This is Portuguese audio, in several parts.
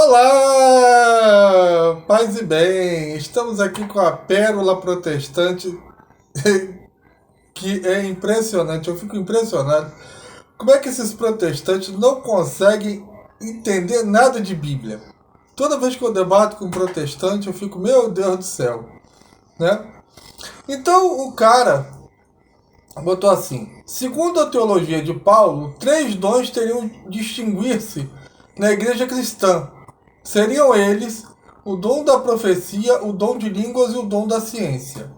Olá, paz e bem. Estamos aqui com a pérola protestante, que é impressionante. Eu fico impressionado. Como é que esses protestantes não conseguem entender nada de Bíblia? Toda vez que eu debato com um protestante, eu fico, meu Deus do céu, né? Então o cara botou assim: segundo a teologia de Paulo, três dons teriam de distinguir-se na igreja cristã. Seriam eles o dom da profecia, o dom de línguas e o dom da ciência.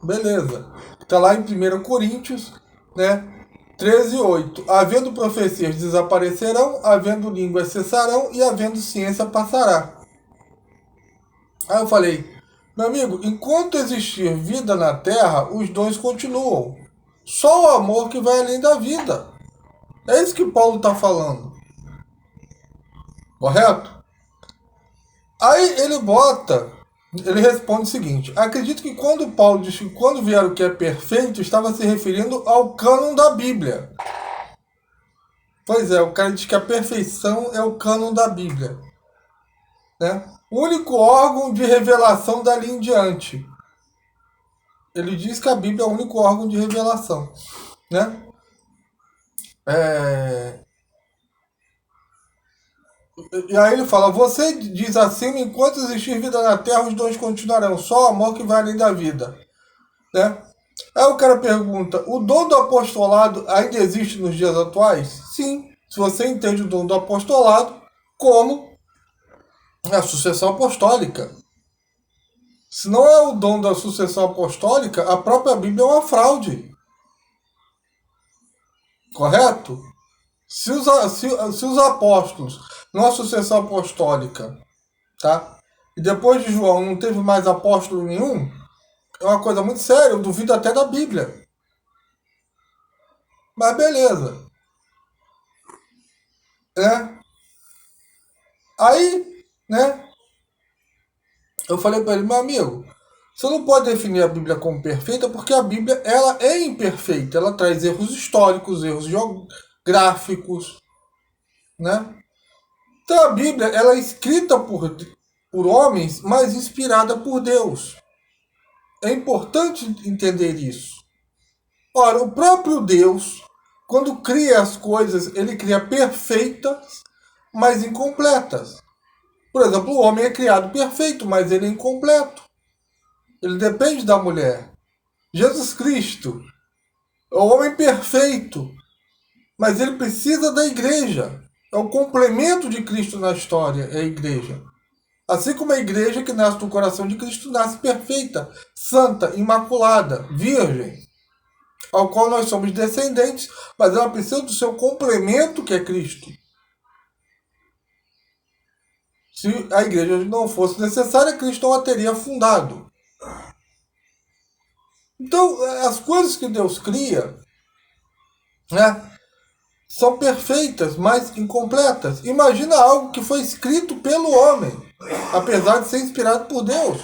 Beleza. Está lá em 1 Coríntios, né? 13:8. Havendo profecias desaparecerão, havendo línguas cessarão e havendo ciência passará. Aí eu falei, meu amigo, enquanto existir vida na Terra, os dons continuam. Só o amor que vai além da vida. É isso que Paulo está falando. Correto? Aí ele responde o seguinte: acredito que quando Paulo diz que quando vier o que é perfeito, estava se referindo ao cânon da Bíblia. Pois é, o cara diz que a perfeição é o cânon da Bíblia, né? O único órgão de revelação dali em diante. Ele diz que a Bíblia é o único órgão de revelação, né? E aí ele fala, você diz assim, enquanto existir vida na terra, os dons continuarão, só o amor que vai além da vida, né? Aí o cara pergunta, o dom do apostolado ainda existe nos dias atuais? Sim, se você entende o dom do apostolado como a sucessão apostólica. Se não é o dom da sucessão apostólica, a própria Bíblia é uma fraude. Correto? Se os apóstolos, na sucessão apostólica, tá? E depois de João não teve mais apóstolo nenhum, é uma coisa muito séria, eu duvido até da Bíblia. Mas beleza. Né? Aí, né? Eu falei para ele, meu amigo, você não pode definir a Bíblia como perfeita porque a Bíblia ela é imperfeita. Ela traz erros históricos, erros geográficos, né? Então a Bíblia ela é escrita por homens, mas inspirada por Deus. É importante entender isso. Ora, o próprio Deus, quando cria as coisas, ele cria perfeitas, mas incompletas. Por exemplo, o homem é criado perfeito, mas ele é incompleto. Ele depende da mulher. Jesus Cristo é o homem perfeito, mas ele precisa da igreja. É o complemento de Cristo na história, é a igreja. Assim como a igreja que nasce do coração de Cristo nasce perfeita, santa, imaculada, virgem, ao qual nós somos descendentes, mas ela precisa do seu complemento que é Cristo. Se a igreja não fosse necessária, Cristo não a teria fundado. Então, as coisas que Deus cria, né, são perfeitas, mas incompletas. Imagina algo que foi escrito pelo homem, apesar de ser inspirado por Deus.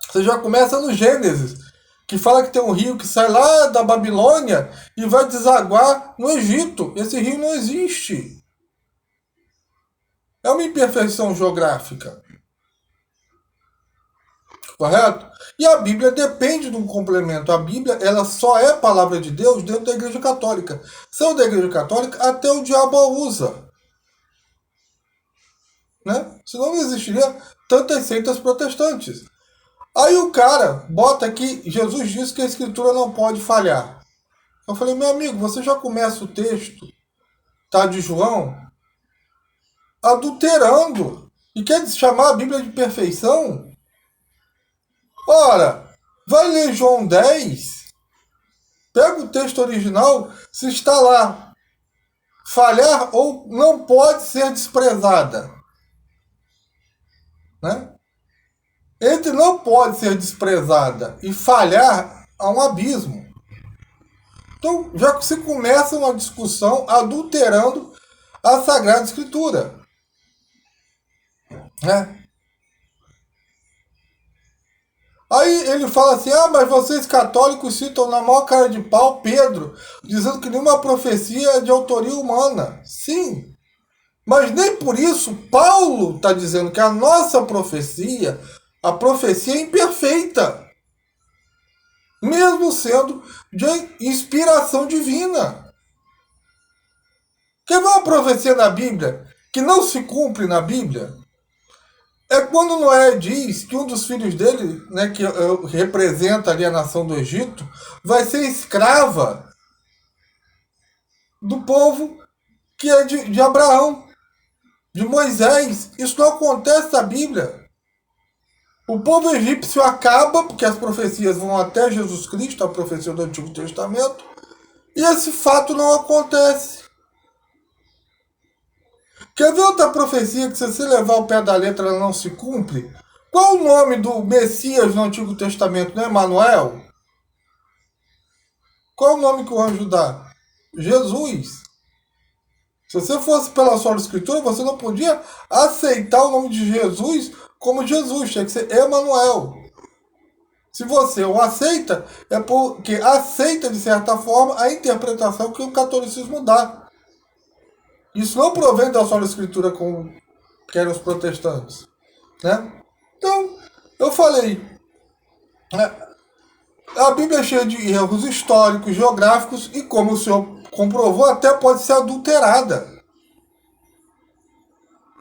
Você já começa no Gênesis, que fala que tem um rio que sai lá da Babilônia e vai desaguar no Egito. Esse rio não existe. É uma imperfeição geográfica. Correto? E a Bíblia depende de um complemento. A Bíblia ela só é a palavra de Deus dentro da Igreja Católica. São da Igreja Católica, até o diabo a usa. Né? Senão não existiria tantas seitas protestantes. Aí o cara bota aqui, Jesus disse que a Escritura não pode falhar. Eu falei, meu amigo, você já começa o texto, tá, de João, adulterando. E quer chamar a Bíblia de perfeição? Ora, vai ler João 10, pega o texto original, se está lá, falhar ou não pode ser desprezada. Né? Entre não pode ser desprezada e falhar, há um abismo. Então, já se começa uma discussão adulterando a Sagrada Escritura. Né? Aí ele fala assim, mas vocês católicos citam na maior cara de pau Pedro, dizendo que nenhuma profecia é de autoria humana. Sim. Mas nem por isso Paulo está dizendo que a nossa profecia, a profecia é imperfeita, mesmo sendo de inspiração divina. Quer ver uma profecia na Bíblia que não se cumpre na Bíblia? É quando Noé diz que um dos filhos dele, né, que representa ali a nação do Egito, vai ser escrava do povo que é de Abraão, de Moisés. Isso não acontece na Bíblia. O povo egípcio acaba, porque as profecias vão até Jesus Cristo, a profecia do Antigo Testamento, e esse fato não acontece. Quer ver outra profecia que, se você levar ao pé da letra, ela não se cumpre? Qual o nome do Messias no Antigo Testamento? Não é Emanuel? Qual o nome que o anjo dá? Jesus. Se você fosse pela sua escritura, você não podia aceitar o nome de Jesus como Jesus. Tinha que ser Emanuel. Se você o aceita, é porque aceita, de certa forma, a interpretação que o catolicismo dá. Isso não provém da sua escritura como querem os protestantes. Né? Então, eu falei, né, a Bíblia é cheia de erros históricos, geográficos, e como o senhor comprovou, até pode ser adulterada.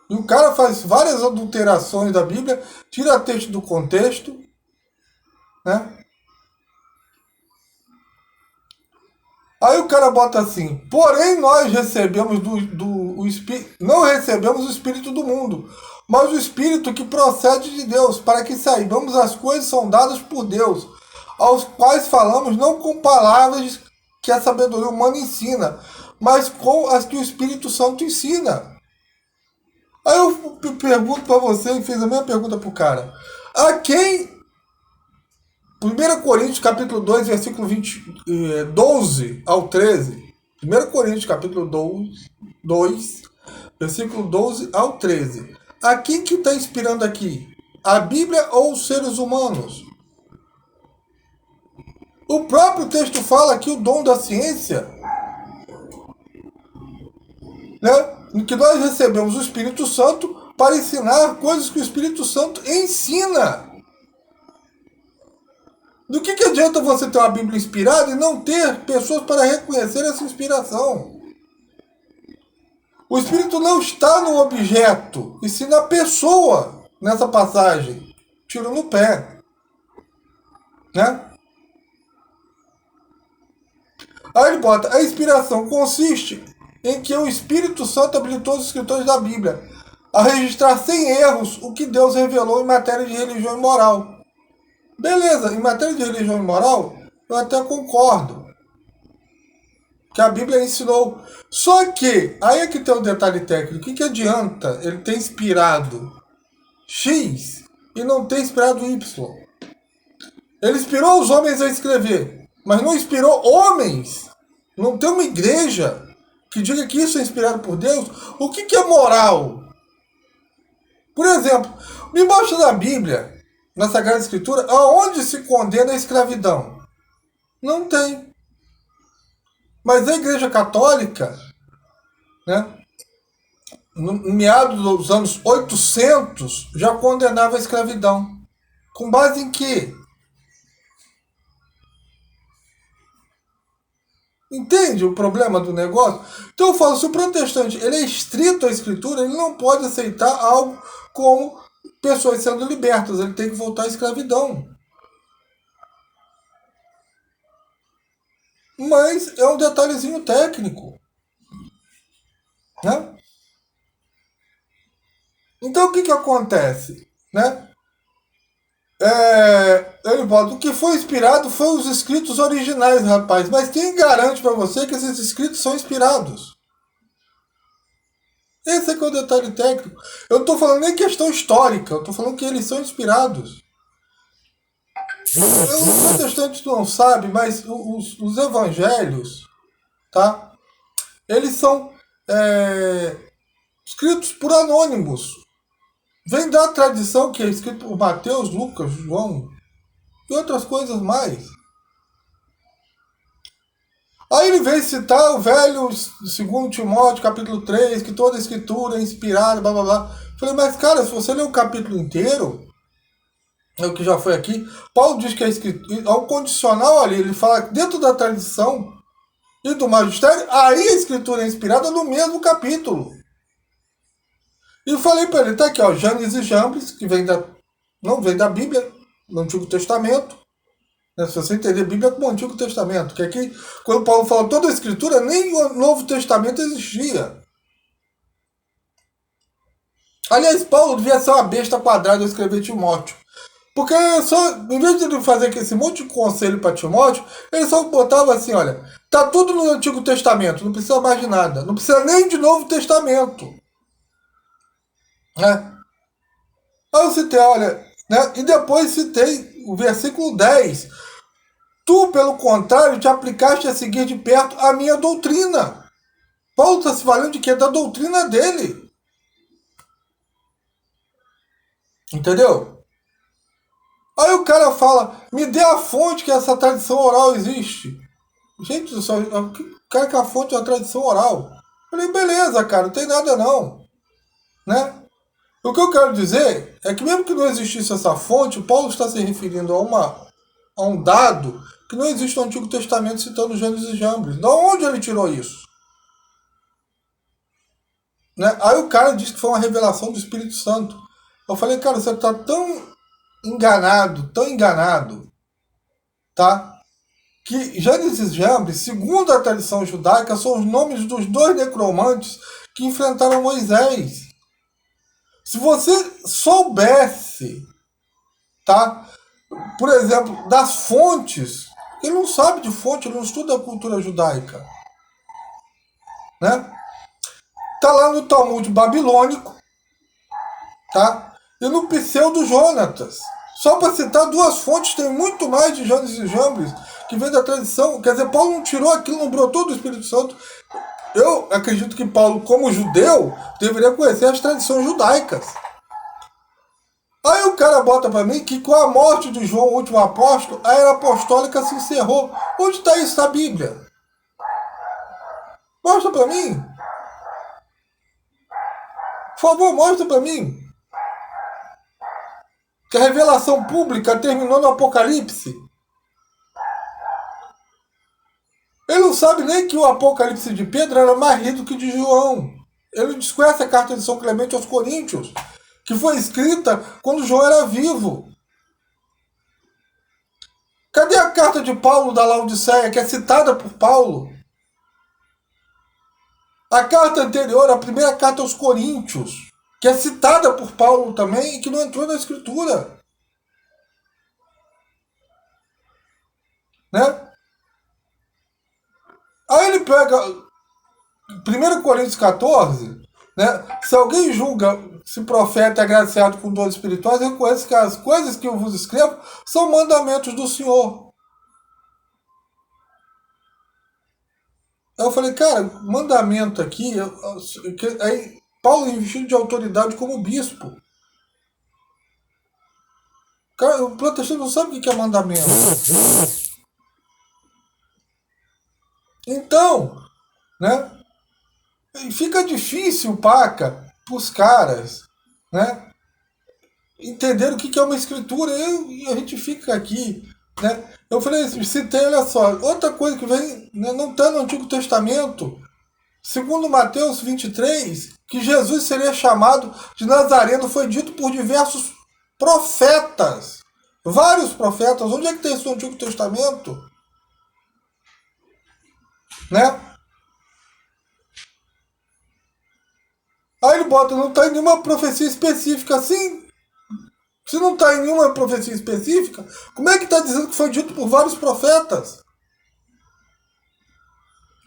E o cara faz várias adulterações da Bíblia, tira texto do contexto, né? Aí o cara bota assim: porém nós recebemos do Espírito, não recebemos o Espírito do mundo, mas o Espírito que procede de Deus, para que saibamos as coisas são dadas por Deus, aos quais falamos não com palavras que a sabedoria humana ensina, mas com as que o Espírito Santo ensina. Aí eu pergunto para você, e fiz a mesma pergunta pro cara: a quem 1 Coríntios capítulo 2, versículo 12 ao 13. 1 Coríntios capítulo 2, versículo 12 ao 13. A quem que está inspirando aqui? A Bíblia ou os seres humanos? O próprio texto fala que o dom da ciência, né, que nós recebemos o Espírito Santo para ensinar coisas que o Espírito Santo ensina. Do que adianta você ter uma Bíblia inspirada e não ter pessoas para reconhecer essa inspiração? O Espírito não está no objeto, e sim na pessoa nessa passagem. Tiro no pé. Né? Aí ele bota: a inspiração consiste em que o Espírito Santo habilitou os escritores da Bíblia a registrar sem erros o que Deus revelou em matéria de religião e moral. Beleza, em matéria de religião e moral, eu até concordo que a Bíblia ensinou. Só que, aí é que tem um detalhe técnico: o que adianta ele ter inspirado X e não ter inspirado Y? Ele inspirou os homens a escrever, mas não inspirou homens. Não tem uma igreja que diga que isso é inspirado por Deus. O que é moral? Por exemplo, me mostra na Bíblia, na Sagrada Escritura, aonde se condena a escravidão. Não tem. Mas a Igreja Católica, né, no meados dos anos 800, já condenava a escravidão. Com base em quê? Entende o problema do negócio? Então eu falo, se o protestante ele é estrito à escritura, ele não pode aceitar algo como pessoas sendo libertas. Ele tem que voltar à escravidão. Mas é um detalhezinho técnico. Né? Então o que acontece? Né? Ele bota: o que foi inspirado foi os escritos originais, rapaz. Mas quem garante para você que esses escritos são inspirados? Esse é que é o detalhe técnico. Eu não estou falando nem questão histórica, eu estou falando que eles são inspirados. Os protestantes não sabem, mas os evangelhos, tá? Eles são escritos por anônimos. Vem da tradição que é escrito por Mateus, Lucas, João e outras coisas mais. Aí ele vem citar o velho 2 Timóteo, capítulo 3, que toda a escritura é inspirada, blá blá blá. Falei, mas cara, se você ler o capítulo inteiro, é o que já foi aqui, Paulo diz que a escritura, ao condicional ali, ele fala que dentro da tradição e do magistério, aí a escritura é inspirada no mesmo capítulo. E eu falei para ele, tá aqui, ó, Janes e Jambres, que não vem da Bíblia, no Antigo Testamento. Né? Se você entender a Bíblia como o Antigo Testamento, que aqui, quando Paulo fala toda a escritura, nem o Novo Testamento existia. Aliás, Paulo devia ser uma besta quadrada ao escrever Timóteo. Porque só, em vez de ele fazer esse monte de conselho para Timóteo, ele só botava assim, olha, tá tudo no Antigo Testamento, não precisa mais de nada, não precisa nem de Novo Testamento. Né? Aí eu citei, olha, né? E depois citei o versículo 10. Tu, pelo contrário, te aplicaste a seguir de perto a minha doutrina. Paulo está se valendo de quê? Da doutrina dele. Entendeu? Aí o cara fala, me dê a fonte que essa tradição oral existe. Gente, o cara que a fonte é a tradição oral. Eu falei, beleza, cara, não tem nada não. Né? O que eu quero dizer é que mesmo que não existisse essa fonte, Paulo está se referindo a um dado que não existe no Antigo Testamento citando Gênesis e Jambres. De onde ele tirou isso? Né? Aí o cara disse que foi uma revelação do Espírito Santo. Eu falei, cara, você está tão enganado, tá? Que Gênesis e Jambres, segundo a tradição judaica, são os nomes dos dois necromantes que enfrentaram Moisés. Se você soubesse, tá? Por exemplo, das fontes, ele não sabe de fonte, ele não estuda a cultura judaica. Né? Tá lá no Talmud babilônico, tá? E no Pseudo Jonatas. Só para citar duas fontes, tem muito mais de Gênesis e Jambres, que vem da tradição. Quer dizer, Paulo não tirou aquilo, não brotou do Espírito Santo. Eu acredito que Paulo, como judeu, deveria conhecer as tradições judaicas. Aí o cara bota para mim que com a morte de João, o último apóstolo, a era apostólica se encerrou. Onde está isso na Bíblia? Mostra para mim. Por favor, mostra para mim. Que a revelação pública terminou no Apocalipse. Ele não sabe nem que o Apocalipse de Pedro era mais lido que o de João. Ele desconhece a carta de São Clemente aos Coríntios, que foi escrita quando João era vivo. Cadê a carta de Paulo da Laodiceia, que é citada por Paulo? A carta anterior, a primeira carta aos Coríntios, que é citada por Paulo também e que não entrou na Escritura. Né? Aí ele pega 1 Coríntios 14, né? Se alguém julga se profeta é agraciado com dons espirituais, reconheça que as coisas que eu vos escrevo são mandamentos do Senhor. Aí eu falei, cara, mandamento aqui, aí Paulo investido de autoridade como bispo. Cara, o protestante não sabe o que é mandamento. Então, né? Fica difícil, paca, para os caras, né? Entender o que é uma escritura. E a gente fica aqui, né? Eu falei assim, citei, olha só, outra coisa que vem, né, não está no Antigo Testamento, segundo Mateus 23, que Jesus seria chamado de Nazareno, foi dito por diversos profetas. Vários profetas. Onde é que tem isso no Antigo Testamento? Né? Aí ele bota, não está em nenhuma profecia específica. Assim, se não está em nenhuma profecia específica, como é que está dizendo que foi dito por vários profetas?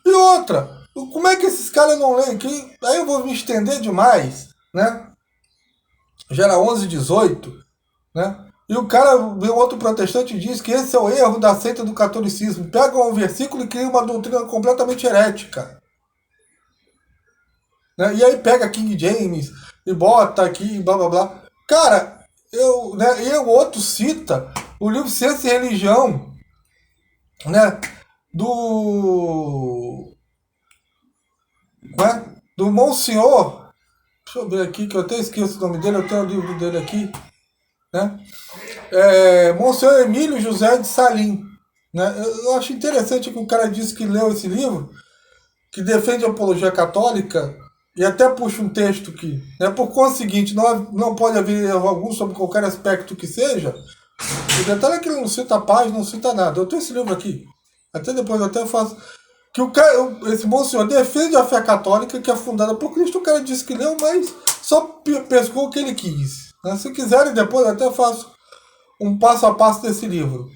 E outra, como é que esses caras não leem? Que, aí eu vou me estender demais, né? Já era 11:18, né? E o cara, o outro protestante, diz que esse é o erro da seita do catolicismo. Pega um versículo e cria uma doutrina completamente herética. Né? E aí pega King James e bota aqui, blá blá blá. Cara, e o outro cita o livro Ciência e Religião, né? do, né, do Monsenhor, deixa eu ver aqui, que eu até esqueço o nome dele, eu tenho o livro dele aqui, né? Monsenhor Emílio José de Salim. Né? Eu acho interessante que o cara disse que leu esse livro, que defende a apologia católica, e até puxa um texto que, né, por conseguinte, não pode haver erro algum sobre qualquer aspecto que seja. O detalhe é que ele não cita a paz, não cita nada. Eu tenho esse livro aqui. Até depois eu até faço. Que o cara, esse bom senhor defende a fé católica que é fundada por Cristo. O cara disse que leu, mas só pescou o que ele quis. Né? Se quiserem, depois eu até faço um passo a passo desse livro.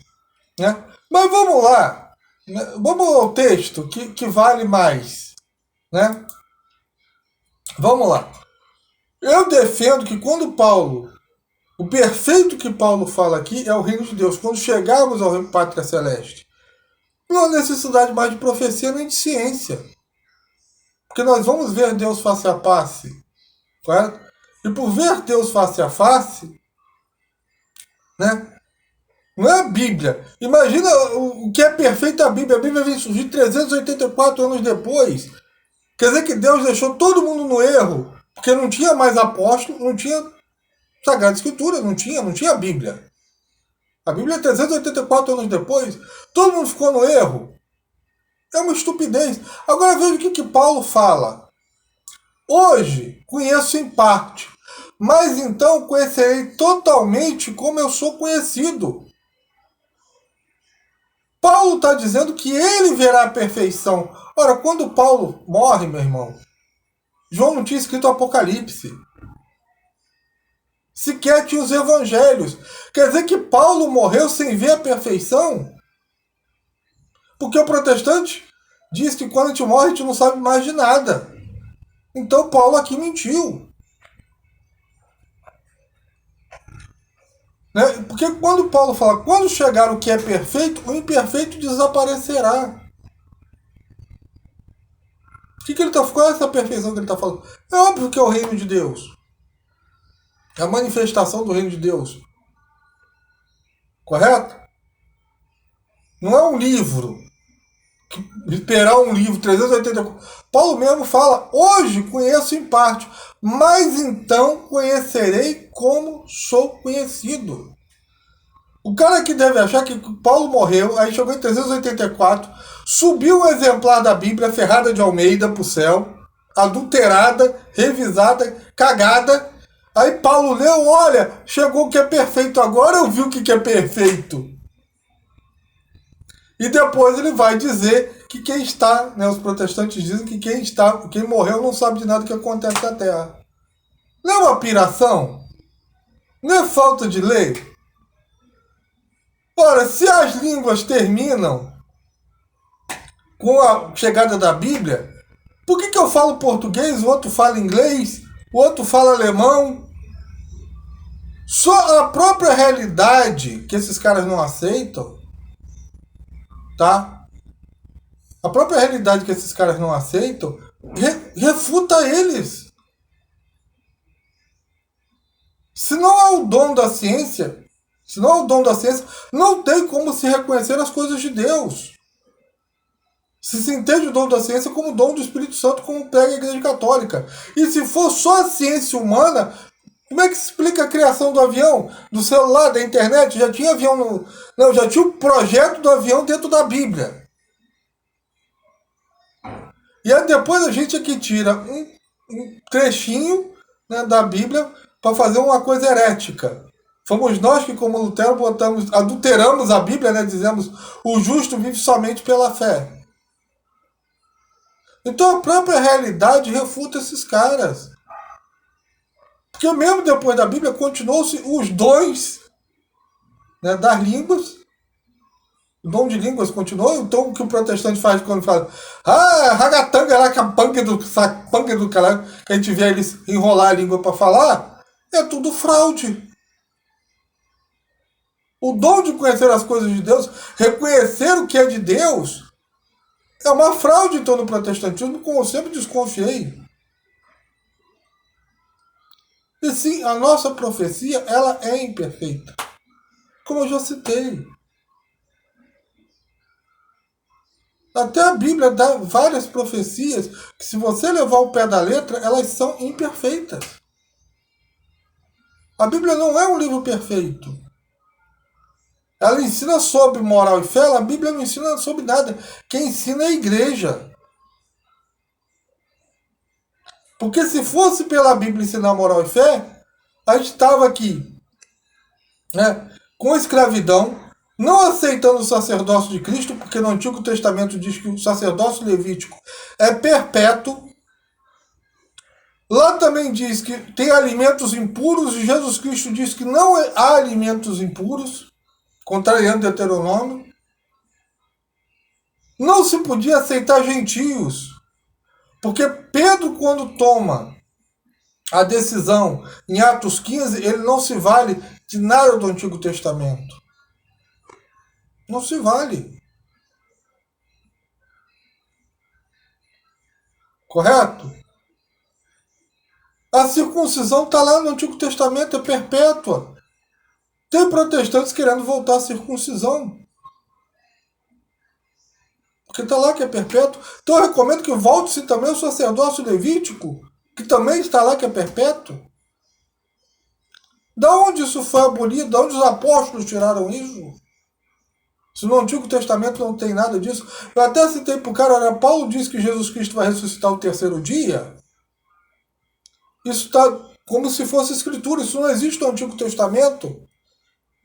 Né? Mas vamos lá. Né? Vamos ao texto que vale mais. Né? Vamos lá. Eu defendo que quando Paulo, o perfeito que Paulo fala aqui é o reino de Deus. Quando chegarmos ao reino Pátria Celeste, não há necessidade mais de profecia nem de ciência. Porque nós vamos ver Deus face a face. Correto? E por ver Deus face a face, né? Não é a Bíblia. Imagina o que é perfeito a Bíblia. A Bíblia vem surgir 384 anos depois. Quer dizer que Deus deixou todo mundo no erro. Porque não tinha mais apóstolo, não tinha Sagrada Escritura, não tinha Bíblia. A Bíblia é 384 anos depois. Todo mundo ficou no erro. É uma estupidez. Agora veja o que Paulo fala. Hoje conheço em parte, mas então conhecerei totalmente como eu sou conhecido. Paulo está dizendo que ele verá a perfeição. Ora, quando Paulo morre, meu irmão, João não tinha escrito Apocalipse. Sequer tinha os evangelhos. Quer dizer que Paulo morreu sem ver a perfeição? Porque o protestante diz que quando a gente morre a gente não sabe mais de nada. Então Paulo aqui mentiu. Né? Porque quando Paulo fala, quando chegar o que é perfeito, o imperfeito desaparecerá. Qual é essa perfeição que ele está falando? É óbvio que é o reino de Deus. É a manifestação do reino de Deus. Correto? Não é um livro. Esperar um livro, 380. Paulo mesmo fala, hoje conheço em parte, mas então conhecerei como sou conhecido. O cara que deve achar que Paulo morreu, aí chegou em 384, subiu um exemplar da Bíblia Ferrada de Almeida pro céu, adulterada, revisada, cagada. Aí Paulo leu, olha, chegou o que é perfeito agora, eu vi o que é perfeito. E depois ele vai dizer que quem está, né, os protestantes dizem que quem morreu não sabe de nada que acontece na Terra. Não é uma piração? Não é falta de lei? Ora, se as línguas terminam com a chegada da Bíblia, por que eu falo português, o outro fala inglês, o outro fala alemão? Só a própria realidade que esses caras não aceitam, tá? A própria realidade que esses caras não aceitam refuta eles. Se não há o dom da ciência, não tem como se reconhecer as coisas de Deus. Se entende o dom da ciência como o dom do Espírito Santo, como prega a Igreja Católica. E se for só a ciência humana, como é que se explica a criação do avião, do celular, da internet? Já tinha avião no... Não, já tinha o projeto do avião dentro da Bíblia. E aí depois a gente aqui tira um trechinho, né, da Bíblia para fazer uma coisa herética. Fomos nós que, como Lutero, adulteramos a Bíblia, né? Dizemos, o justo vive somente pela fé. Então a própria realidade refuta esses caras. Porque mesmo depois da Bíblia, continuou-se os dons, né, das línguas. O dom de línguas continuou. Então o que o protestante faz quando fala, ragatanga lá, capanga do caralho, que a gente vê eles enrolar a língua para falar, é tudo fraude. O dom de conhecer as coisas de Deus, reconhecer o que é de Deus, é uma fraude então no protestantismo, como eu sempre desconfiei. E sim, a nossa profecia, ela é imperfeita. Como eu já citei. Até a Bíblia dá várias profecias que, se você levar o pé da letra, elas são imperfeitas. A Bíblia não é um livro perfeito. Ela ensina sobre moral e fé, a Bíblia não ensina sobre nada. Quem ensina é a igreja. Porque se fosse pela Bíblia ensinar moral e fé, a gente estava aqui, né, com escravidão, não aceitando o sacerdócio de Cristo, porque no Antigo Testamento diz que o sacerdócio levítico é perpétuo. Lá também diz que tem alimentos impuros, e Jesus Cristo diz que não há alimentos impuros, contrariando Deuteronômio. Não se podia aceitar gentios, porque Pedro, quando toma a decisão em Atos 15, ele não se vale de nada do Antigo Testamento. Não se vale. Correto? A circuncisão está lá no Antigo Testamento, é perpétua. Tem protestantes querendo voltar à circuncisão, porque está lá que é perpétuo. Então eu recomendo que volte-se também o sacerdócio levítico, que também está lá que é perpétuo. Da onde isso foi abolido? Da onde os apóstolos tiraram isso? Se no Antigo Testamento não tem nada disso. Eu até citei para o cara, olha, Paulo diz que Jesus Cristo vai ressuscitar o terceiro dia. Isso está como se fosse escritura, isso não existe no Antigo Testamento.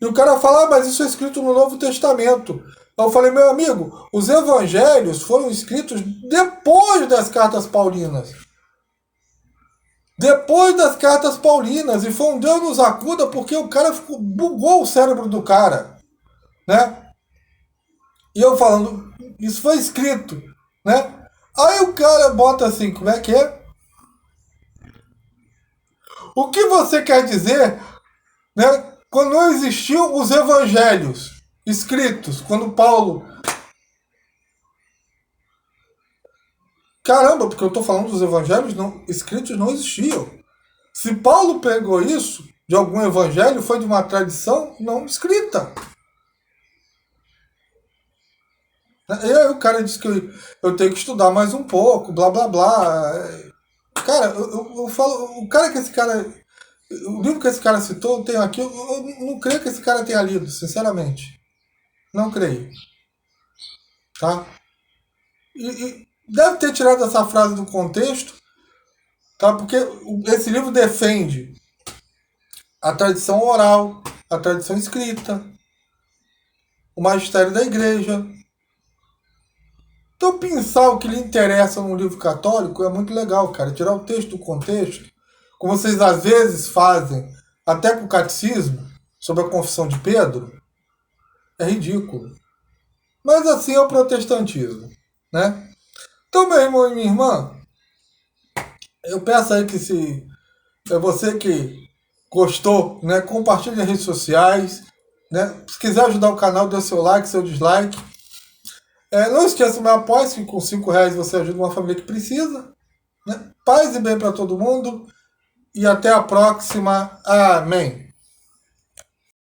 E o cara fala, mas isso é escrito no Novo Testamento. Eu falei, meu amigo, os evangelhos foram escritos depois das cartas paulinas. Depois das cartas paulinas. E foi um Deus nos acuda porque o cara bugou o cérebro do cara. Né? E eu falando, isso foi escrito. Né? Aí o cara bota assim, como é que é? O que você quer dizer, né? Quando não existiam os evangelhos escritos, quando Paulo... Caramba, porque eu estou falando dos evangelhos não, escritos não existiam. Se Paulo pegou isso de algum evangelho, foi de uma tradição não escrita. E aí o cara disse que eu tenho que estudar mais um pouco, blá blá blá. Cara, eu falo, o cara que esse cara... O livro que esse cara citou, eu tenho aqui, eu não creio que esse cara tenha lido, sinceramente. Não creio. Tá? E deve ter tirado essa frase do contexto, tá? Porque esse livro defende a tradição oral, a tradição escrita, o magistério da igreja. Então, pensar o que lhe interessa num livro católico é muito legal, cara. Tirar o texto do contexto, como vocês às vezes fazem, até com o catecismo, sobre a confissão de Pedro, é ridículo. Mas assim é o protestantismo, né? Então, meu irmão e minha irmã, eu peço aí que, se é você que gostou, né, compartilhe nas redes sociais, né? Se quiser ajudar o canal, dê seu like, seu dislike. Não esqueça, me apoie, que com R$5 você ajuda uma família que precisa. Né? Paz e bem para todo mundo. E até a próxima. Amém.